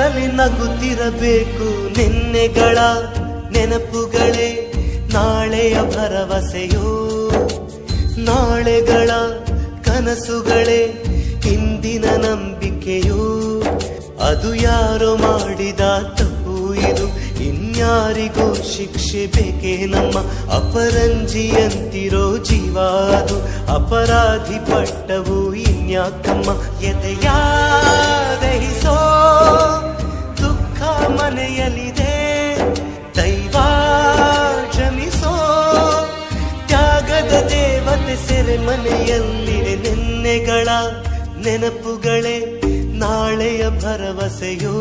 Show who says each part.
Speaker 1: ಮುಖದಲ್ಲಿ ನಗುತ್ತಿರಬೇಕು ನಿನ್ನೆಗಳ ನೆನಪುಗಳೇ ನಾಳೆಯ ಭರವಸೆಯೋ, ನಾಳೆಗಳ ಕನಸುಗಳೇ ಇಂದಿನ ನಂಬಿಕೆಯೋ. ಅದು ಯಾರೋ ಮಾಡಿದ ತಪ್ಪು ಇದು, ಇನ್ಯಾರಿಗೋ ಶಿಕ್ಷೆ ಬೇಕೇ ನಮ್ಮ. ಅಪರಂಜಿಯಂತಿರೋ ಜೀವ ಅದು, ಅಪರಾಧಿ ಪಟ್ಟವು ಇನ್ಯಾಕಮ್ಮ. ಎದೆಯ ದಹಿಸೋ ದುಃಖ ಮನೆಯಲ್ಲಿದೆ, ದೈವ ಕ್ಷಮಿಸೋ ತ್ಯಾಗದ ದೇವತೆ ಸೆರೆ ಮನೆಯಲ್ಲಿದೆ. ನಿನ್ನೆಗಳ ನೆನಪುಗಳೇ ನಾಳೆಯ ಭರವಸೆಯೋ.